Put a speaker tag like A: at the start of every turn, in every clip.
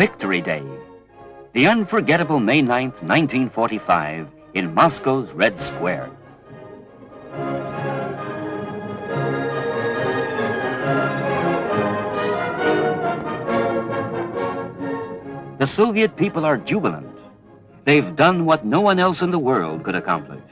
A: Victory Day, the unforgettable May 9th, 1945, in Moscow's Red Square. The Soviet people are jubilant. They've done what no one else in the world could accomplish.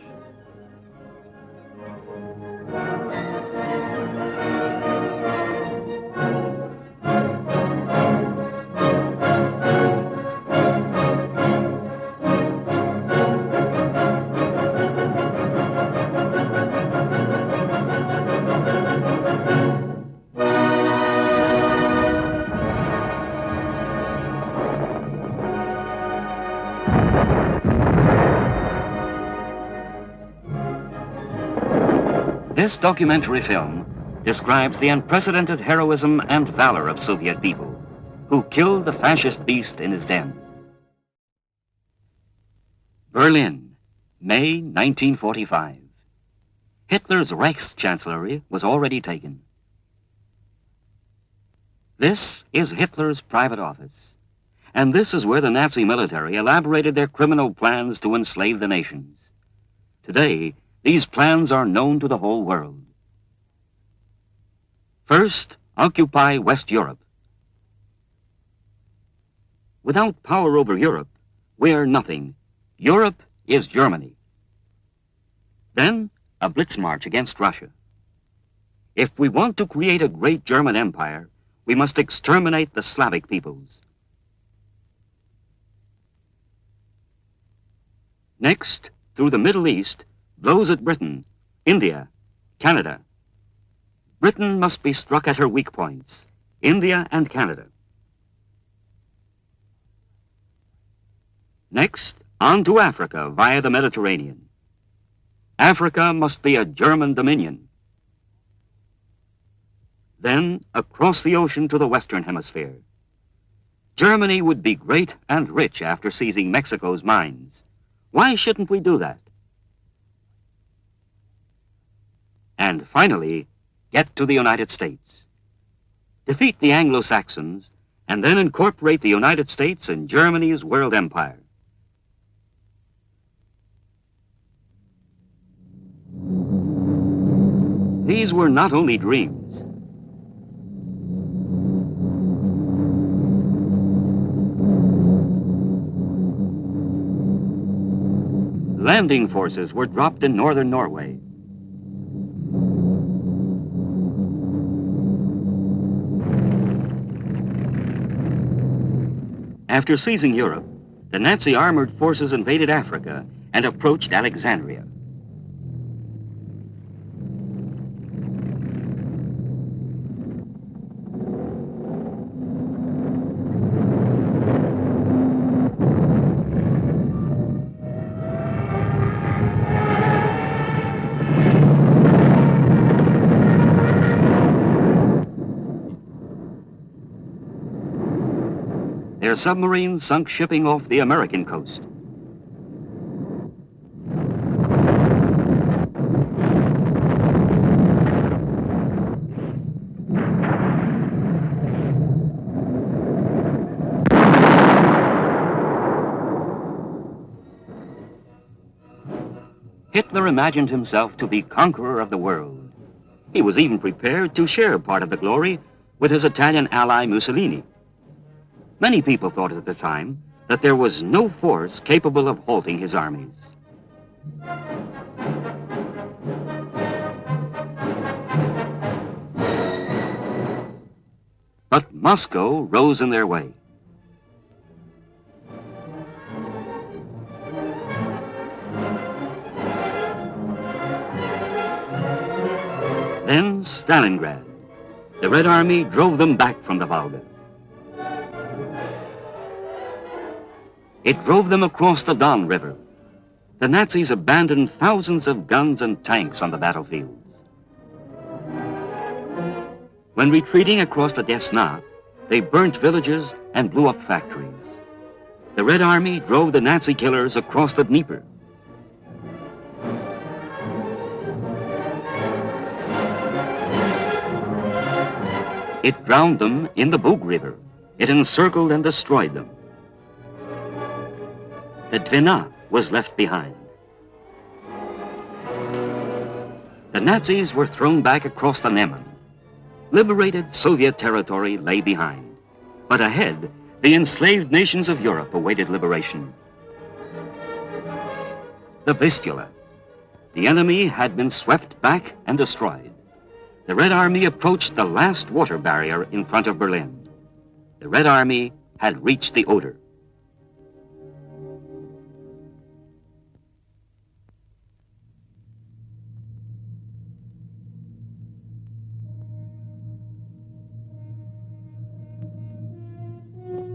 A: This documentary film describes the unprecedented heroism and valor of Soviet people who killed the fascist beast in his den. Berlin, May 1945. Hitler's Reichschancellery was already taken. This is Hitler's private office, and this is where the Nazi military elaborated their criminal plans to enslave the nations. Today, these plans are known to the whole world. First, occupy West Europe. Without power over Europe, we're nothing. Europe is Germany. Then, a blitz march against Russia. If we want to create a great German empire, we must exterminate the Slavic peoples. Next, through the Middle East, blows at Britain, India, Canada. Britain must be struck at her weak points, India and Canada. Next, on to Africa via the Mediterranean. Africa must be a German dominion. Then, across the ocean to the Western Hemisphere. Germany would be great and rich after seizing Mexico's mines. Why shouldn't we do that? And finally, get to the United States. Defeat the Anglo-Saxons, and then incorporate the United States in Germany's world empire. These were not only dreams. Landing forces were dropped in northern Norway. After seizing Europe, the Nazi armored forces invaded Africa and approached Alexandria. Their submarines sunk shipping off the American coast. Hitler imagined himself to be conqueror of the world. He was even prepared to share part of the glory with his Italian ally Mussolini. Many people thought at the time that there was no force capable of halting his armies. But Moscow rose in their way. Then Stalingrad. The Red Army drove them back from the Volga. It drove them across the Don River. The Nazis abandoned thousands of guns and tanks on the battlefields. When retreating across the Desna, They burnt villages and blew up factories. The Red Army drove the Nazi killers across the Dnieper. It drowned them in the Bug River. It encircled and destroyed them. The Dwina was left behind. The Nazis were thrown back across the Neman. Liberated Soviet territory lay behind. But ahead, the enslaved nations of Europe awaited liberation. The Vistula. The enemy had been swept back and destroyed. The Red Army approached the last water barrier in front of Berlin. The Red Army had reached the Oder.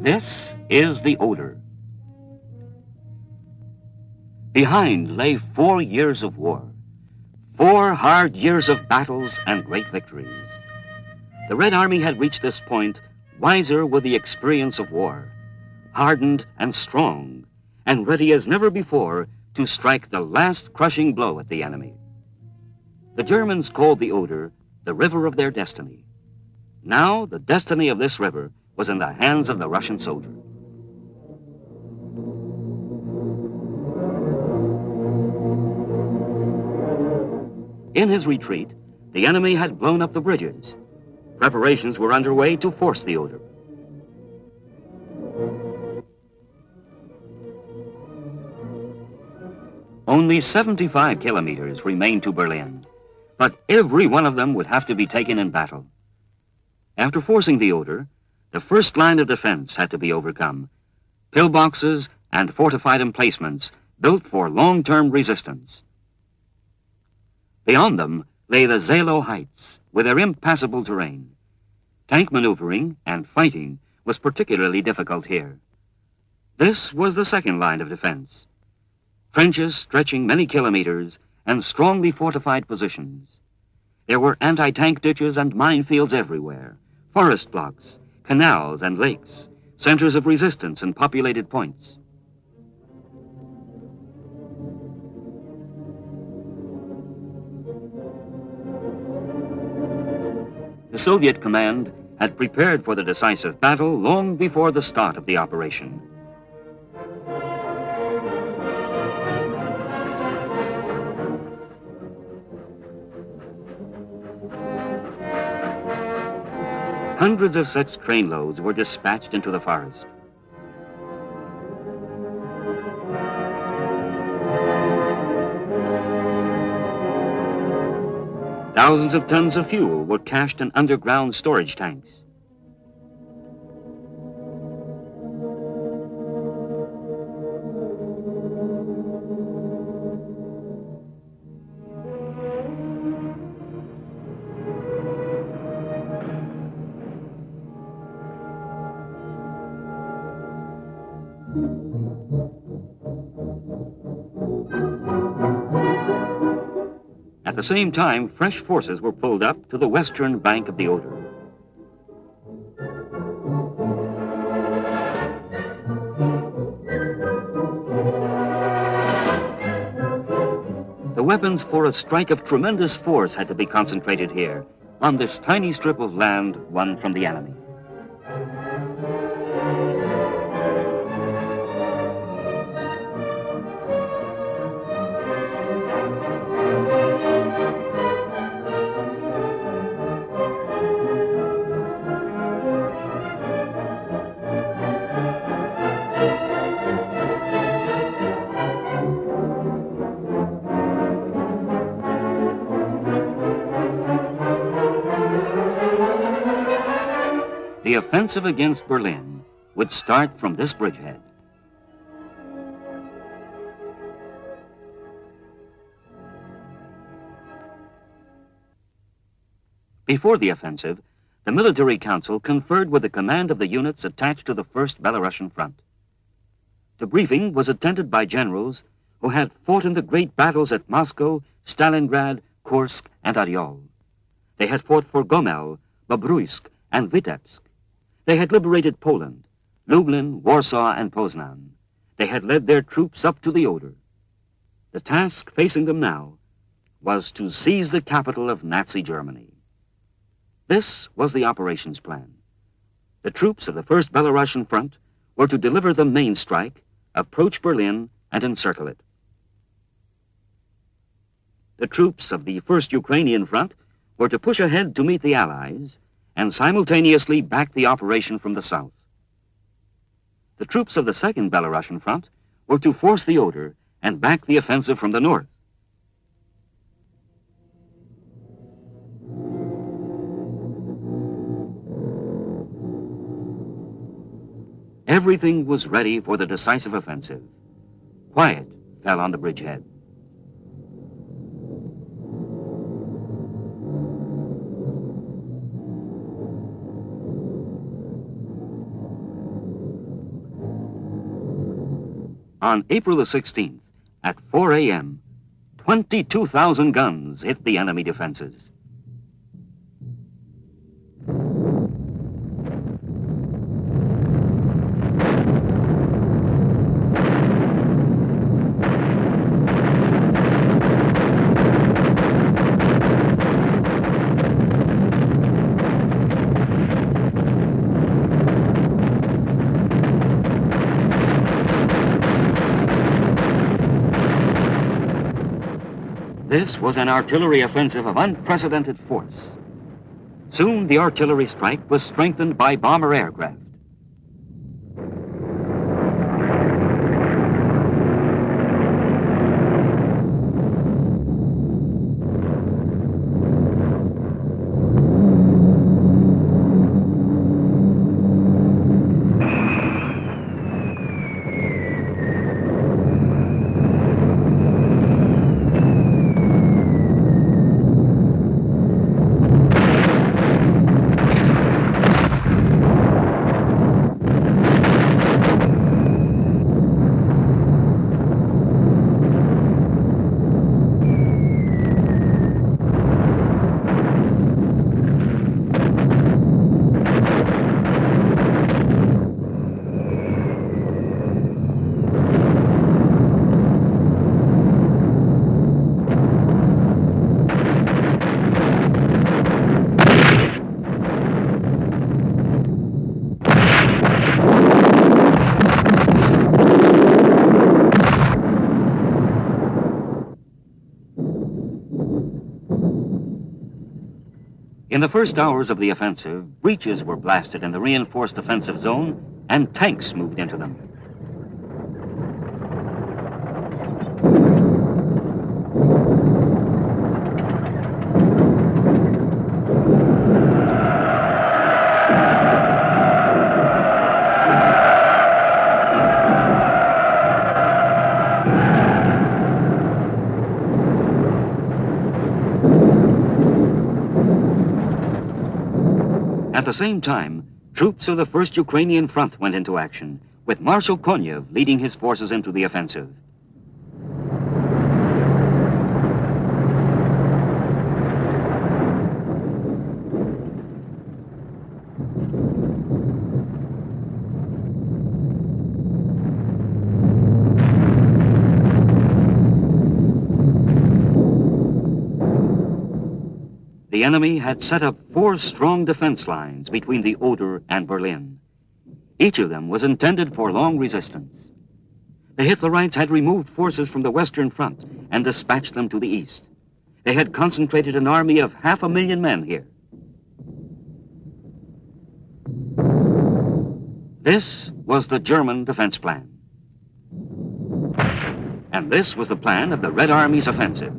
A: This is the Oder. Behind lay 4 years of war, 4 hard years of battles and great victories. The Red Army had reached this point wiser with the experience of war, hardened and strong, and ready as never before to strike the last crushing blow at the enemy. The Germans called the Oder the river of their destiny. Now the destiny of this river was in the hands of the Russian soldier. In his retreat, the enemy had blown up the bridges. Preparations were underway to force the Oder. Only 75 kilometers remained to Berlin, but every one of them would have to be taken in battle. After forcing the Oder, the first line of defense had to be overcome. Pillboxes and fortified emplacements built for long-term resistance. Beyond them lay the Zelo Heights with their impassable terrain. Tank maneuvering and fighting was particularly difficult here. This was the second line of defense. Trenches stretching many kilometers and strongly fortified positions. There were anti-tank ditches and minefields everywhere, forest blocks, canals and lakes, centers of resistance and populated points. The Soviet command had prepared for the decisive battle long before the start of the operation. Hundreds of such trainloads were dispatched into the forest. Thousands of tons of fuel were cached in underground storage tanks. At the same time, fresh forces were pulled up to the western bank of the Oder. The weapons for a strike of tremendous force had to be concentrated here, on this tiny strip of land won from the enemy. The offensive against Berlin would start from this bridgehead. Before the offensive, the Military Council conferred with the command of the units attached to the 1st Belarusian Front. The briefing was attended by generals who had fought in the great battles at Moscow, Stalingrad, Kursk, and Oryol. They had fought for Gomel, Bobruisk, and Vitebsk. They had liberated Poland, Lublin, Warsaw, and Poznan. They had led their troops up to the Oder. The task facing them now was to seize the capital of Nazi Germany. This was the operations plan. The troops of the First Belarusian Front were to deliver the main strike, approach Berlin, and encircle it. The troops of the First Ukrainian Front were to push ahead to meet the Allies and simultaneously back the operation from the south. The troops of the Second Belarusian Front were to force the Oder and back the offensive from the north. Everything was ready for the decisive offensive. Quiet fell on the bridgehead. On April the 16th, at 4 a.m., 22,000 guns hit the enemy defenses. This was an artillery offensive of unprecedented force. Soon the artillery strike was strengthened by bomber aircraft. In the first hours of the offensive, breaches were blasted in the reinforced defensive zone, and tanks moved into them. At the same time, troops of the First Ukrainian Front went into action, with Marshal Konyev leading his forces into the offensive. The enemy had set up 4 strong defense lines between the Oder and Berlin. Each of them was intended for long resistance. The Hitlerites had removed forces from the Western Front and dispatched them to the east. They had concentrated an army of 500,000 men here. This was the German defense plan. And this was the plan of the Red Army's offensive.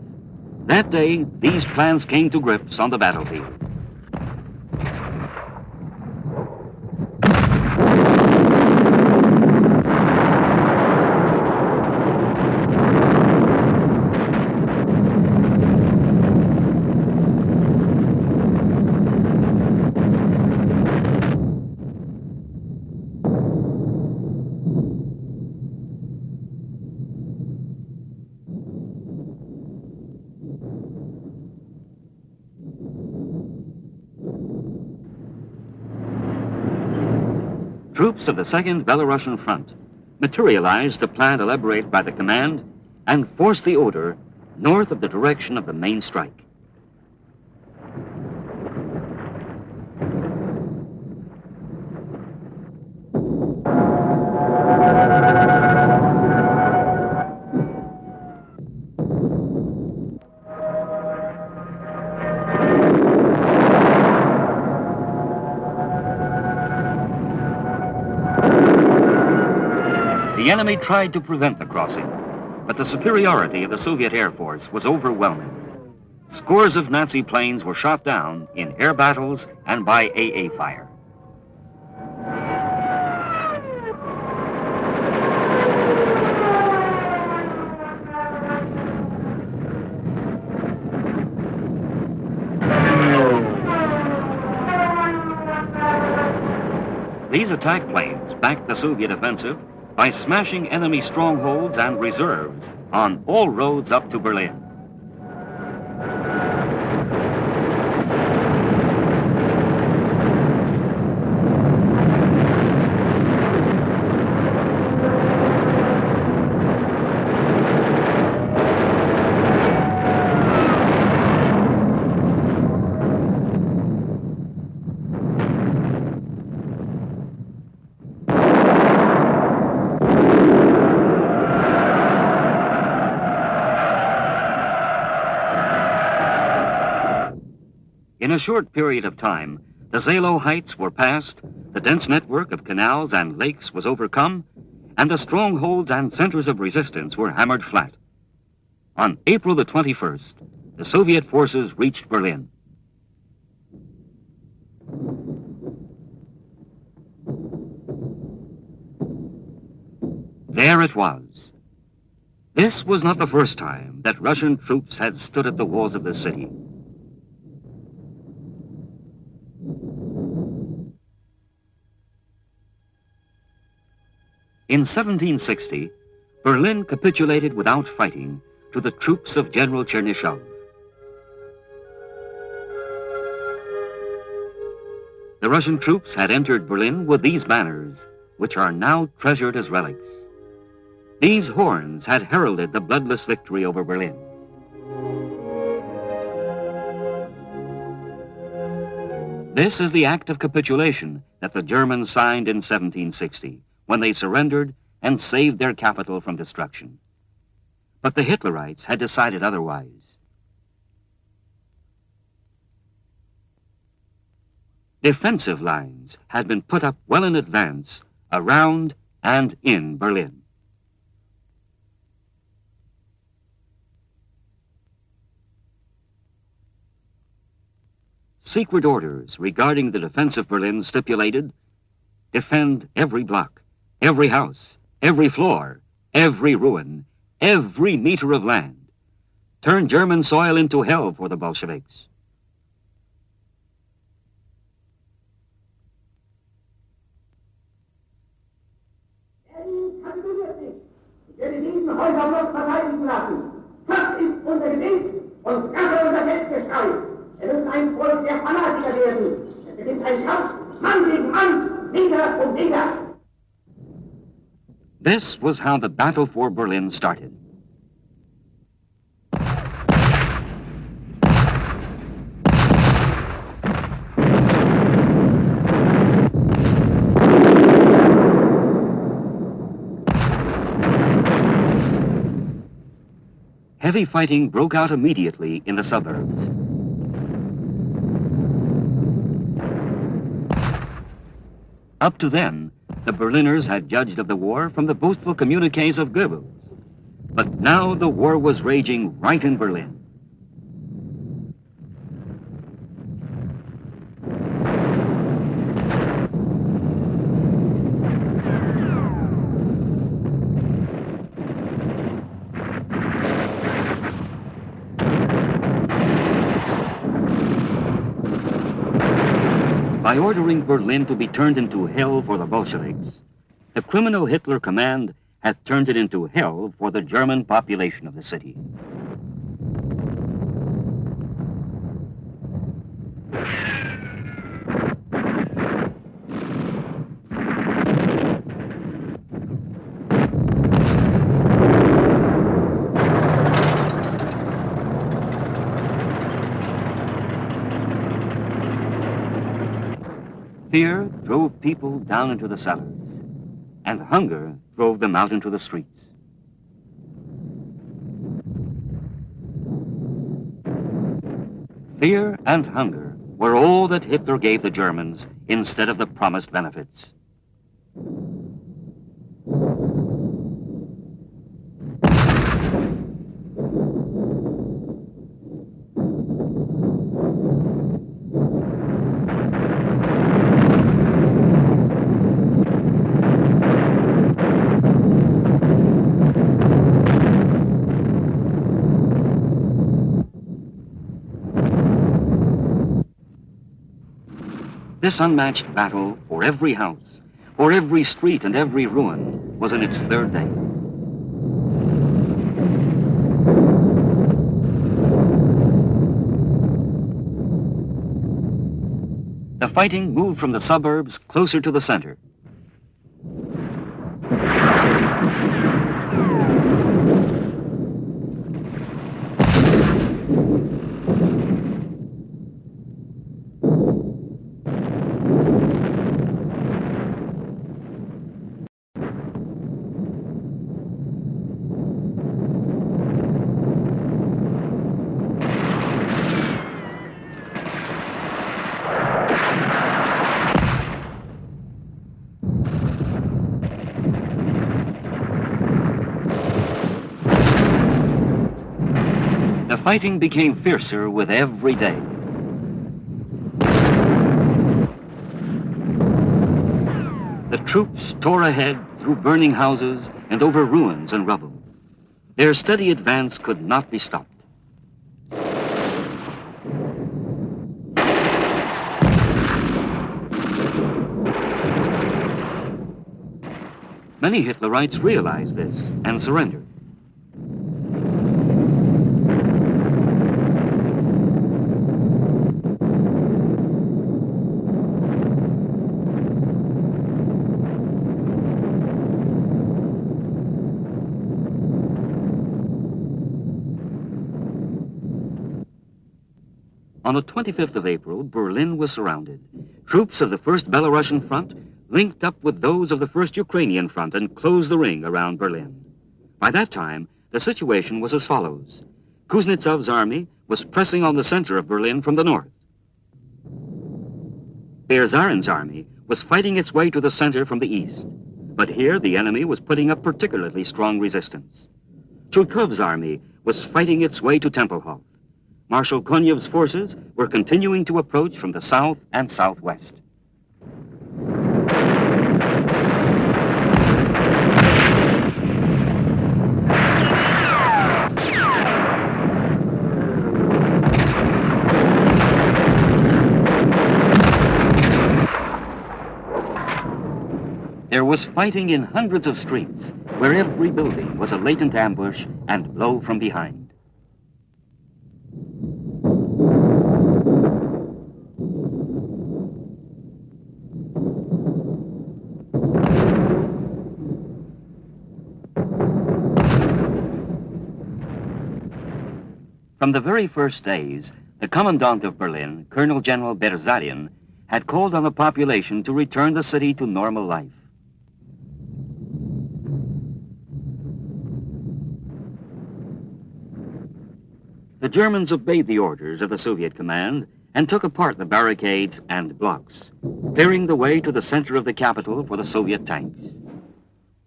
A: That day, these plans came to grips on the battlefield. Troops of the Second Belarusian Front materialized the plan elaborated by the command and forced the Oder north of the direction of the main strike. The enemy tried to prevent the crossing, but the superiority of the Soviet Air Force was overwhelming. Scores of Nazi planes were shot down in air battles and by AA fire. These attack planes backed the Soviet offensive by smashing enemy strongholds and reserves on all roads up to Berlin. In a short period of time, the Zalo heights were passed, the dense network of canals and lakes was overcome, and the strongholds and centers of resistance were hammered flat. On April the 21st, the Soviet forces reached Berlin. There it was. This was not the first time that Russian troops had stood at the walls of the city. In 1760, Berlin capitulated without fighting to the troops of General Chernyshov. The Russian troops had entered Berlin with these banners, which are now treasured as relics. These horns had heralded the bloodless victory over Berlin. This is the act of capitulation that the Germans signed in 1760, when they surrendered and saved their capital from destruction. But the Hitlerites had decided otherwise. Defensive lines had been put up well in advance around and in Berlin. Secret orders regarding the defense of Berlin stipulated, defend every block, every house, every floor, every ruin, every meter of land. Turn German soil into hell for the Bolsheviks.
B: Das ist unser Gebet und das ist unser Selbstgeschrei. Wir müssen ein Volk der Fanatiker werden. Es beginnt ein Kampf, Mann gegen Mann, Neger um Neger.
A: This was how the battle for Berlin started. Heavy fighting broke out immediately in the suburbs. Up to then, the Berliners had judged of the war from the boastful communiques of Goebbels. But now the war was raging right in Berlin. By ordering Berlin to be turned into hell for the Bolsheviks, the criminal Hitler command had turned it into hell for the German population of the city. Fear drove people down into the cellars, and hunger drove them out into the streets. Fear and hunger were all that Hitler gave the Germans instead of the promised benefits. This unmatched battle for every house, for every street and every ruin was in its third day. The fighting moved from the suburbs closer to the center. The fighting became fiercer with every day. The troops tore ahead through burning houses and over ruins and rubble. Their steady advance could not be stopped. Many Hitlerites realized this and surrendered. On the 25th of April, Berlin was surrounded. Troops of the 1st Belarusian Front linked up with those of the 1st Ukrainian Front and closed the ring around Berlin. By that time, the situation was as follows. Kuznetsov's army was pressing on the center of Berlin from the north. Berzarin's army was fighting its way to the center from the east. But here, the enemy was putting up particularly strong resistance. Chulkov's army was fighting its way to Tempelhof. Marshal Konyev's forces were continuing to approach from the south and southwest. There was fighting in hundreds of streets, where every building was a latent ambush and blow from behind. From the very first days, the commandant of Berlin, Colonel General Berzarin, had called on the population to return the city to normal life. The Germans obeyed the orders of the Soviet command and took apart the barricades and blocks, clearing the way to the center of the capital for the Soviet tanks.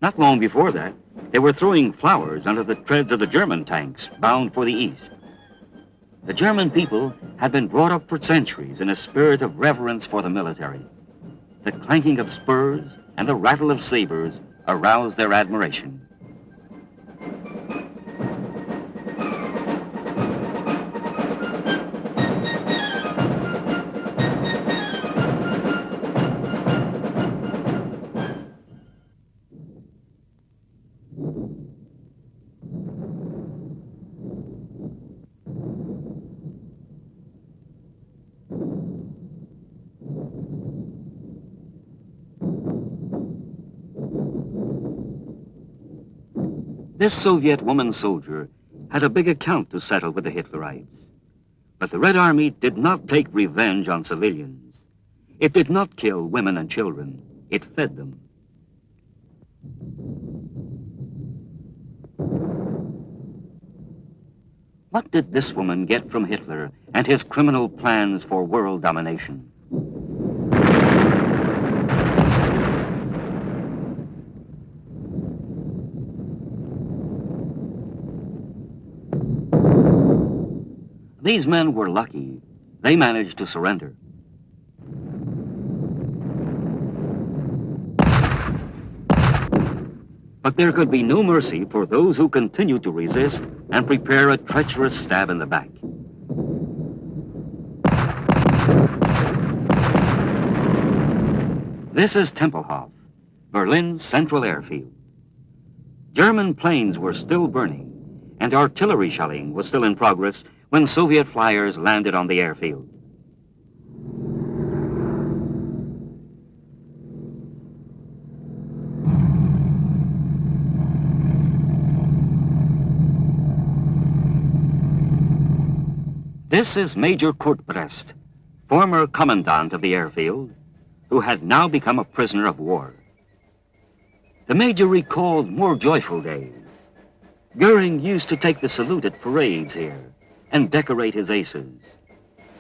A: Not long before that, they were throwing flowers under the treads of the German tanks bound for the east. The German people had been brought up for centuries in a spirit of reverence for the military. The clanking of spurs and the rattle of sabers aroused their admiration. This Soviet woman soldier had a big account to settle with the Hitlerites. But the Red Army did not take revenge on civilians. It did not kill women and children. It fed them. What did this woman get from Hitler and his criminal plans for world domination? These men were lucky. They managed to surrender. But there could be no mercy for those who continued to resist and prepare a treacherous stab in the back. This is Tempelhof, Berlin's central airfield. German planes were still burning, and artillery shelling was still in progress when Soviet flyers landed on the airfield. This is Major Kurt Brest, former commandant of the airfield, who had now become a prisoner of war. The major recalled more joyful days. Goering used to take the salute at parades here and decorate his aces.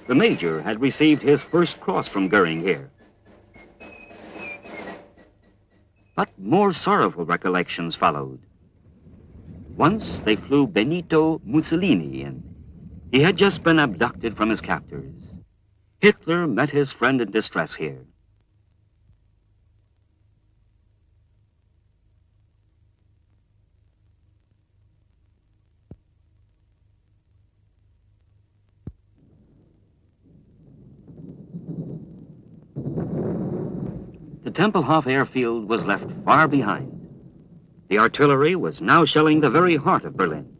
A: The major had received his first cross from Goering here. But more sorrowful recollections followed. Once they flew Benito Mussolini in. He had just been abducted from his captors. Hitler met his friend in distress here. The Tempelhof airfield was left far behind. The artillery was now shelling the very heart of Berlin.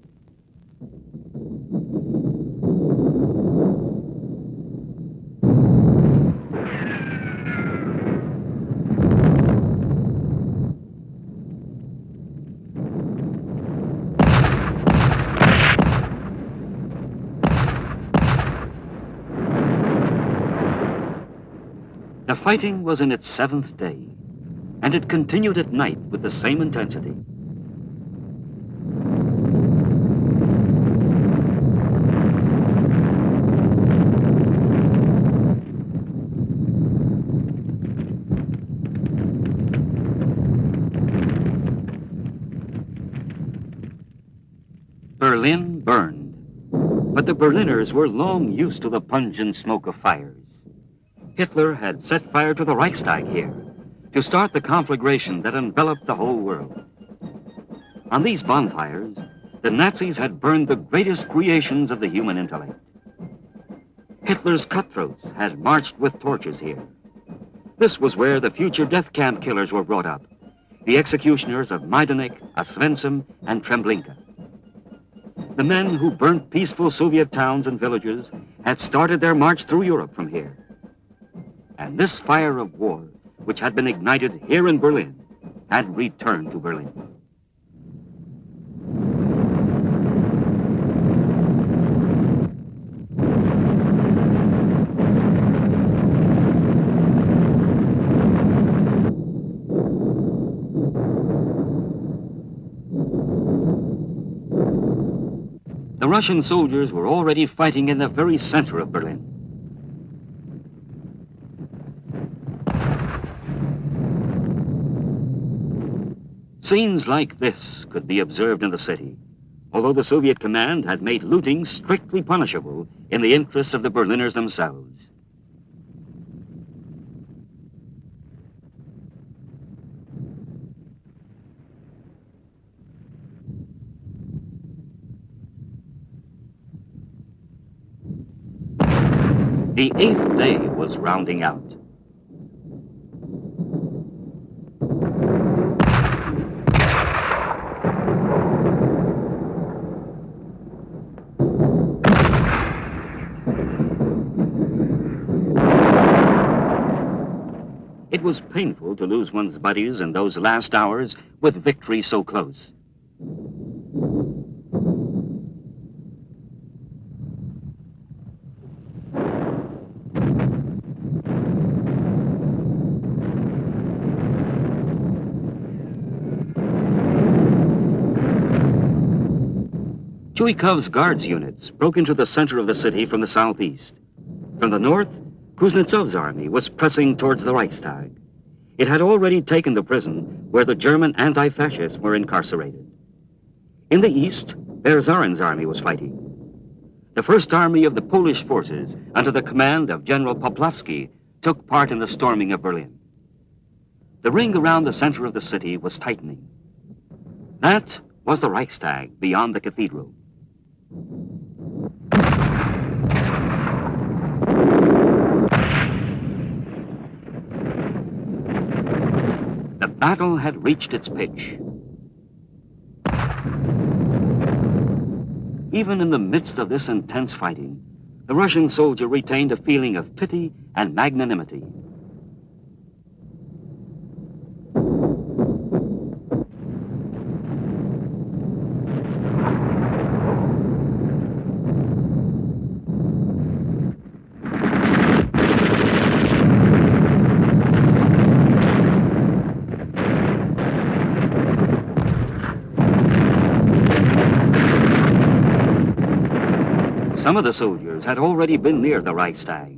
A: The fighting was in its 7th day, and it continued at night with the same intensity. Berlin burned, but the Berliners were long used to the pungent smoke of fires. Hitler had set fire to the Reichstag here to start the conflagration that enveloped the whole world. On these bonfires, the Nazis had burned the greatest creations of the human intellect. Hitler's cutthroats had marched with torches here. This was where the future death camp killers were brought up, the executioners of Majdanek, Oswiecim, and Treblinka. The men who burnt peaceful Soviet towns and villages had started their march through Europe from here. And this fire of war, which had been ignited here in Berlin, had returned to Berlin. The Russian soldiers were already fighting in the very center of Berlin. Scenes like this could be observed in the city, although the Soviet command had made looting strictly punishable in the interests of the Berliners themselves. The 8th day was rounding out. It was painful to lose one's buddies in those last hours with victory so close. Chuikov's guards units broke into the center of the city from the southeast. From the north, Kuznetsov's army was pressing towards the Reichstag. It had already taken the prison where the German anti-fascists were incarcerated. In the east, Berzarin's army was fighting. The First Army of the Polish forces, under the command of General Poplavsky, took part in the storming of Berlin. The ring around the center of the city was tightening. That was the Reichstag beyond the cathedral. The battle had reached its pitch. Even in the midst of this intense fighting, the Russian soldier retained a feeling of pity and magnanimity. Some of the soldiers had already been near the Reichstag.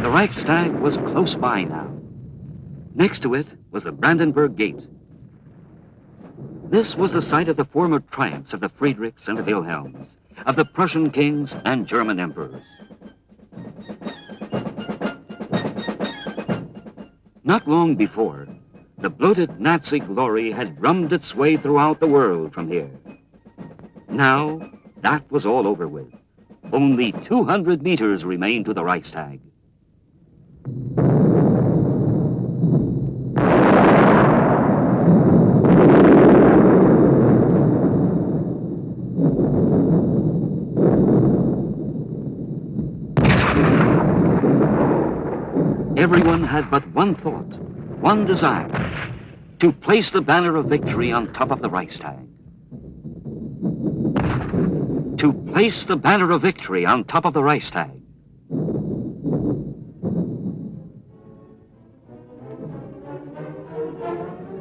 A: The Reichstag was close by now. Next to it was the Brandenburg Gate. This was the site of the former triumphs of the Friedrichs and the Wilhelms, of the Prussian kings and German emperors. Not long before, the bloated Nazi glory had drummed its way throughout the world from here. Now, that was all over with. Only 200 meters remained to the Reichstag. Everyone had but one thought, one desire, to place the banner of victory on top of the Reichstag. To place the banner of victory on top of the Reichstag.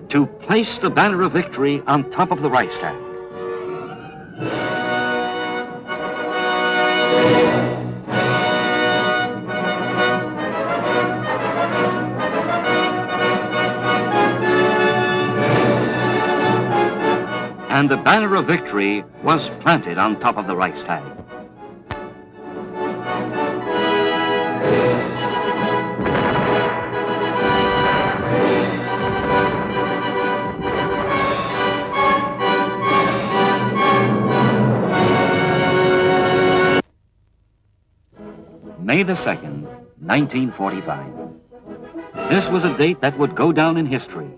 A: To place the banner of victory on top of the Reichstag. And the banner of victory was planted on top of the Reichstag. May the 2nd, 1945. This was a date that would go down in history.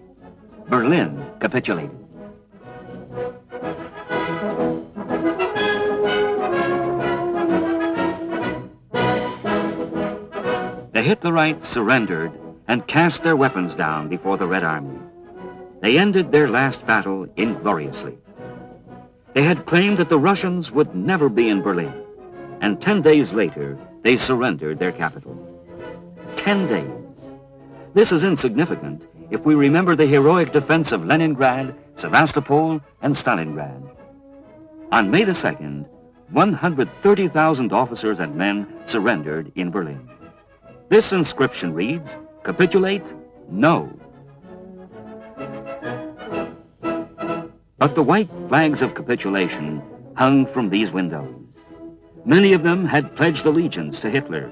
A: Berlin capitulated. The Hitlerites surrendered and cast their weapons down before the Red Army. They ended their last battle ingloriously. They had claimed that the Russians would never be in Berlin, and 10 days later, they surrendered their capital. 10 days. This is insignificant if we remember the heroic defense of Leningrad, Sevastopol, and Stalingrad. On May the 2nd, 130,000 officers and men surrendered in Berlin. This inscription reads, "Capitulate? No." But the white flags of capitulation hung from these windows. Many of them had pledged allegiance to Hitler.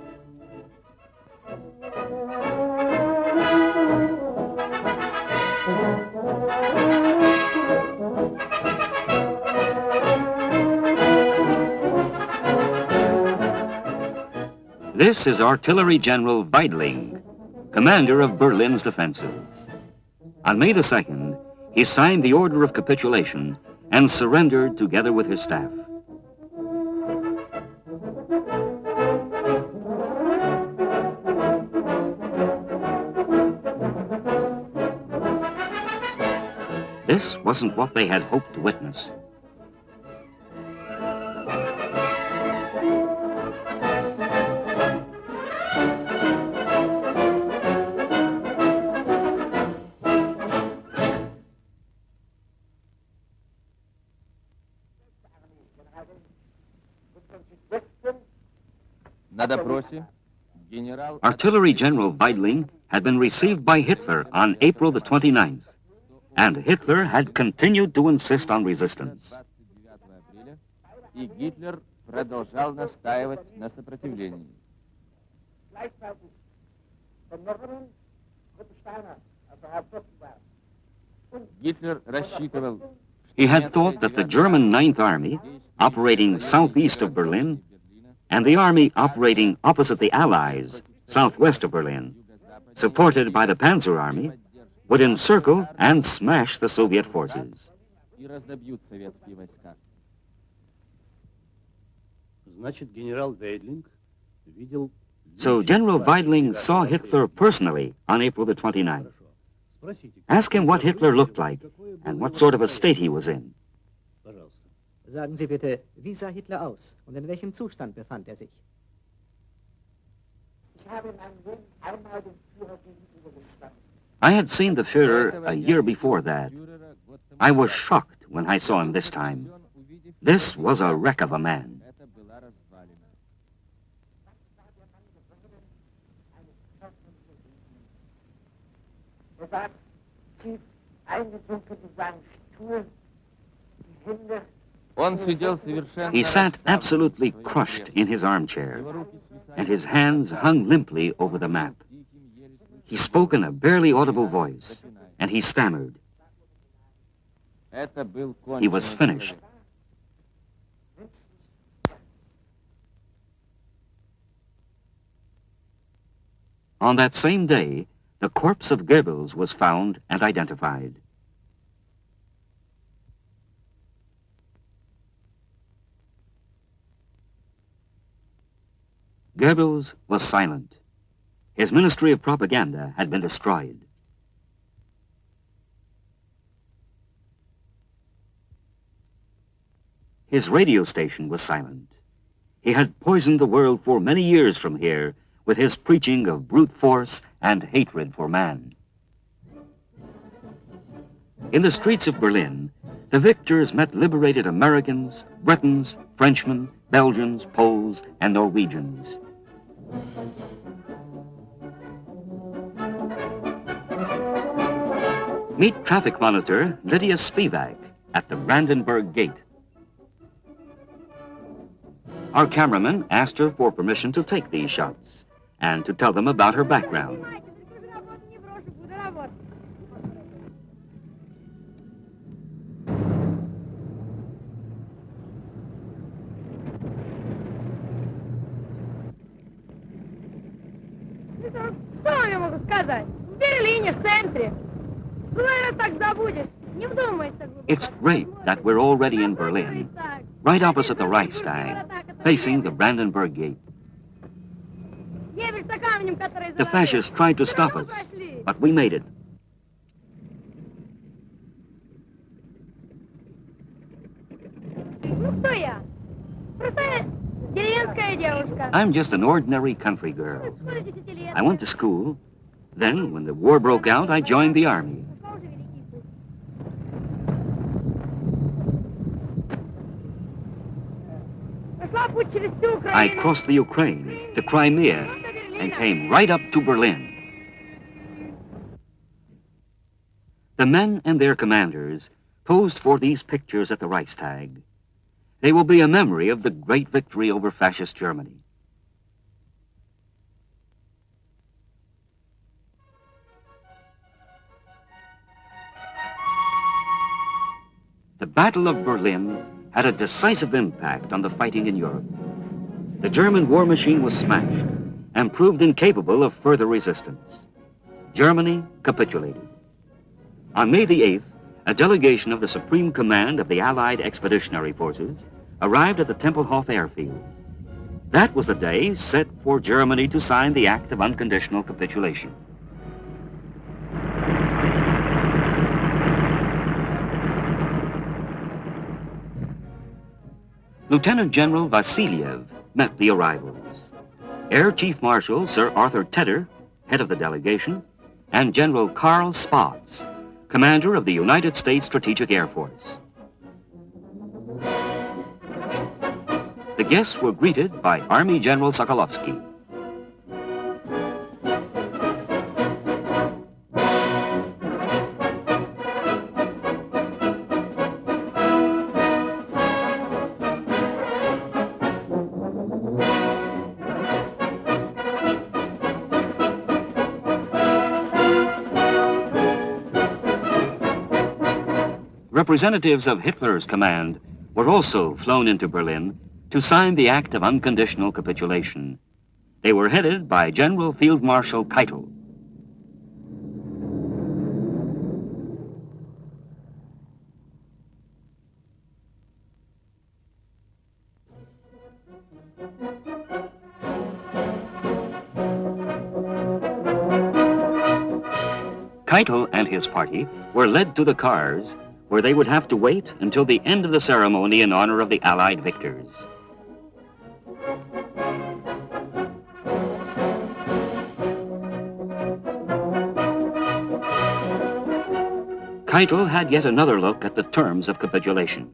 A: This is Artillery General Weidling, commander of Berlin's defenses. On May the 2nd, he signed the order of capitulation and surrendered together with his staff. This wasn't what they had hoped to witness. Artillery General Weidling had been received by Hitler on April the 29th, and Hitler had continued to insist on resistance. He had thought that the German Ninth Army, operating southeast of Berlin, and the army operating opposite the Allies, southwest of Berlin, supported by the Panzer Army, would encircle and smash the Soviet forces. So General Weidling saw Hitler personally on April the 29th. Ask him what Hitler looked like and what sort of a state he was in.
C: Sagen Sie bitte, wie sah Hitler aus und in welchem Zustand befand sich?
A: I had seen the Führer a year before that. I was shocked when I saw him this time. This was a wreck of a man. He sat absolutely crushed in his armchair, and his hands hung limply over the map. He spoke in a barely audible voice, and he stammered. He was finished. On that same day, the corpse of Goebbels was found and identified. Goebbels was silent. His Ministry of Propaganda had been destroyed. His radio station was silent. He had poisoned the world for many years from here with his preaching of brute force and hatred for man. In the streets of Berlin, the victors met liberated Americans, Britons, Frenchmen, Belgians, Poles, and Norwegians. Meet traffic monitor Lydia Spivak at the Brandenburg Gate. Our cameraman asked her for permission to take these shots and to tell them about her background.
D: Что я могу сказать? В Берлине, в центре. Другой раз так забудешь. Не вдумайся.
A: It's great that we're already in Berlin, right opposite the Reichstag, facing the Brandenburg Gate. The fascists tried to stop us, but we made it. I'm just an ordinary country girl. I went to school. Then, when the war broke out, I joined the army. I crossed the Ukraine to Crimea and came right up to Berlin. The men and their commanders posed for these pictures at the Reichstag. They will be a memory of the great victory over fascist Germany. The Battle of Berlin had a decisive impact on the fighting in Europe. The German war machine was smashed and proved incapable of further resistance. Germany capitulated. On May the 8th, a delegation of the Supreme Command of the Allied Expeditionary Forces arrived at the Tempelhof airfield. That was the day set for Germany to sign the Act of Unconditional Capitulation. Lieutenant General Vassiliev met the arrivals. Air Chief Marshal Sir Arthur Tedder, head of the delegation, and General Karl Spaatz, commander of the United States Strategic Air Force. The guests were greeted by Army General Sokolovsky. Representatives of Hitler's command were also flown into Berlin to sign the Act of Unconditional Capitulation. They were headed by General Field Marshal Keitel. Keitel and his party were led to the cars where they would have to wait until the end of the ceremony in honor of the Allied victors. Keitel had yet another look at the terms of capitulation.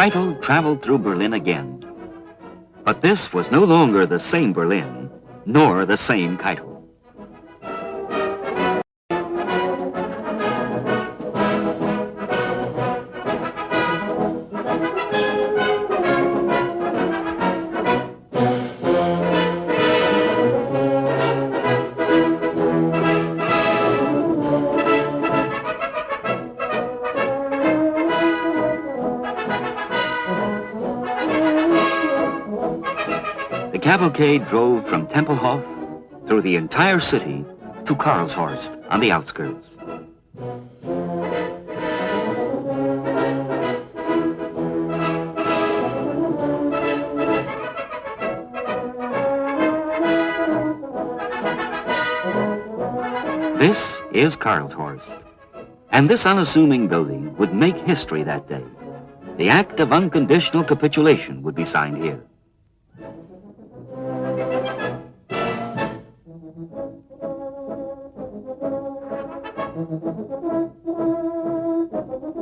A: Keitel traveled through Berlin again. But this was no longer the same Berlin, nor the same Keitel. The cavalcade drove from Tempelhof through the entire city to Karlshorst on the outskirts. This is Karlshorst, and this unassuming building would make history that day. The Act of Unconditional Capitulation would be signed here.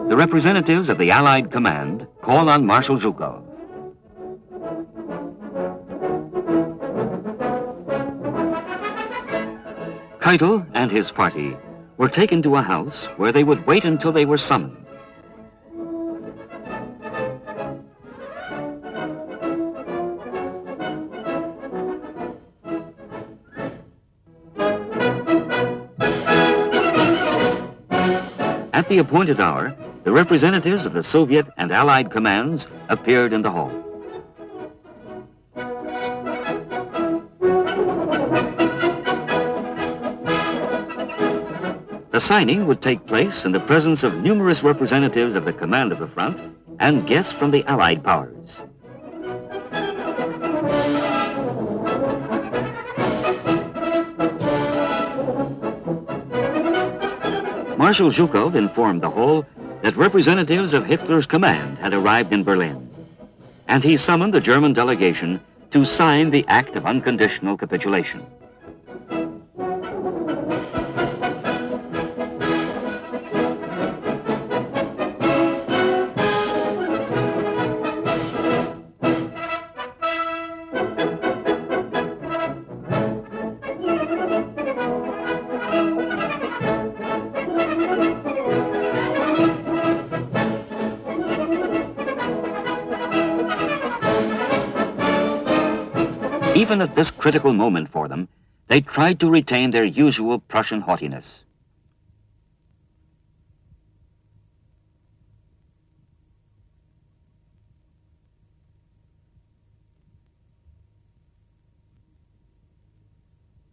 A: The representatives of the Allied command call on Marshal Zhukov. Keitel and his party were taken to a house where they would wait until they were summoned. At the appointed hour, the representatives of the Soviet and Allied commands appeared in the hall. The signing would take place in the presence of numerous representatives of the command of the front and guests from the Allied powers. Marshal Zhukov informed the whole that representatives of Hitler's command had arrived in Berlin, and he summoned the German delegation to sign the Act of Unconditional Capitulation. Even at this critical moment for them, they tried to retain their usual Prussian haughtiness.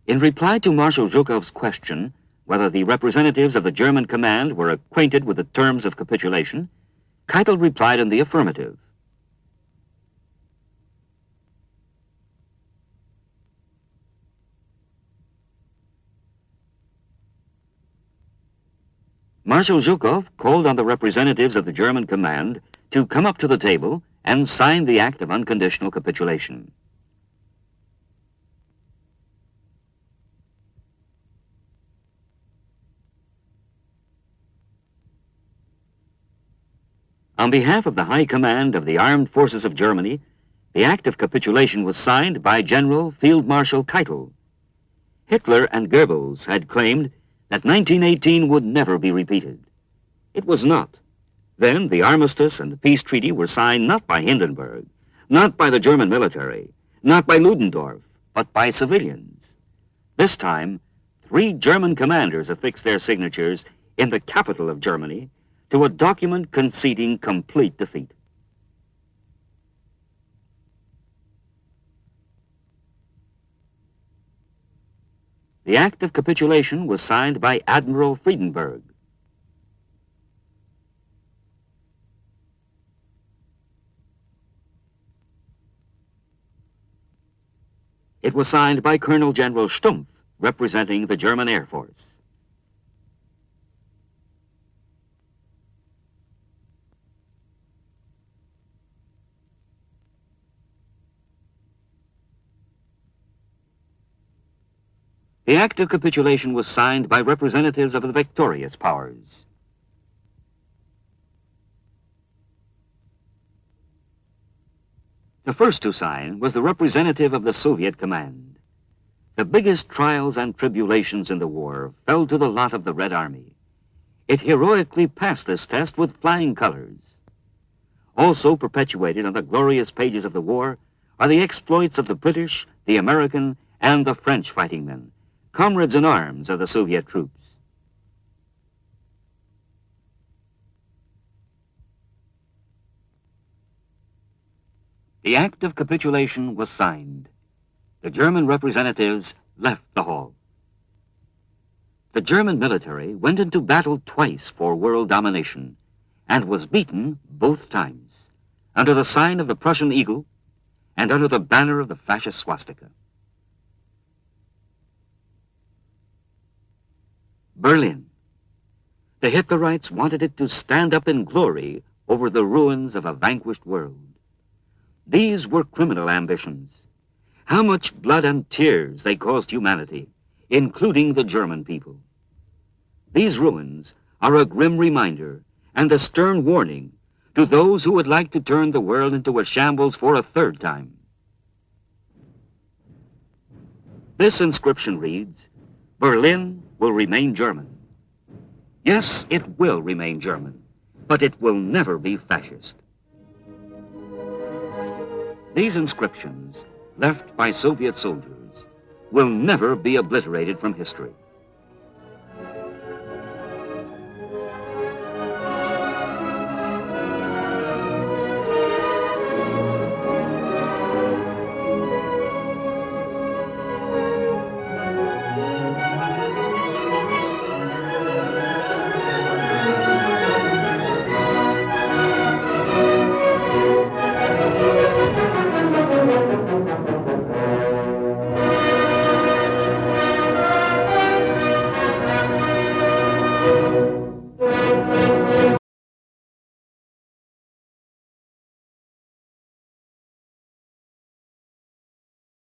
A: In reply to Marshal Zhukov's question whether the representatives of the German command were acquainted with the terms of capitulation, Keitel replied in the affirmative. Marshal Zhukov called on the representatives of the German command to come up to the table and sign the act of unconditional capitulation. On behalf of the High Command of the Armed Forces of Germany, the act of capitulation was signed by General Field Marshal Keitel. Hitler and Goebbels had claimed that 1918 would never be repeated. It was not. Then the armistice and the peace treaty were signed not by Hindenburg, not by the German military, not by Ludendorff, but by civilians. This time, 3 German commanders affixed their signatures in the capital of Germany to a document conceding complete defeat. The act of capitulation was signed by Admiral Friedenberg. It was signed by Colonel General Stumpf, representing the German Air Force. The act of capitulation was signed by representatives of the victorious powers. The first to sign was the representative of the Soviet command. The biggest trials and tribulations in the war fell to the lot of the Red Army. It heroically passed this test with flying colors. Also perpetuated on the glorious pages of the war are the exploits of the British, the American, and the French fighting men, comrades in arms of the Soviet troops. The act of capitulation was signed. The German representatives left the hall. The German military went into battle twice for world domination and was beaten both times, under the sign of the Prussian eagle and under the banner of the fascist swastika. Berlin. The Hitlerites wanted it to stand up in glory over the ruins of a vanquished world. These were criminal ambitions. How much blood and tears they caused humanity, including the German people. These ruins are a grim reminder and a stern warning to those who would like to turn the world into a shambles for a third time. This inscription reads, "Berlin will remain German." Yes, it will remain German, but it will never be fascist. These inscriptions, left by Soviet soldiers, will never be obliterated from history.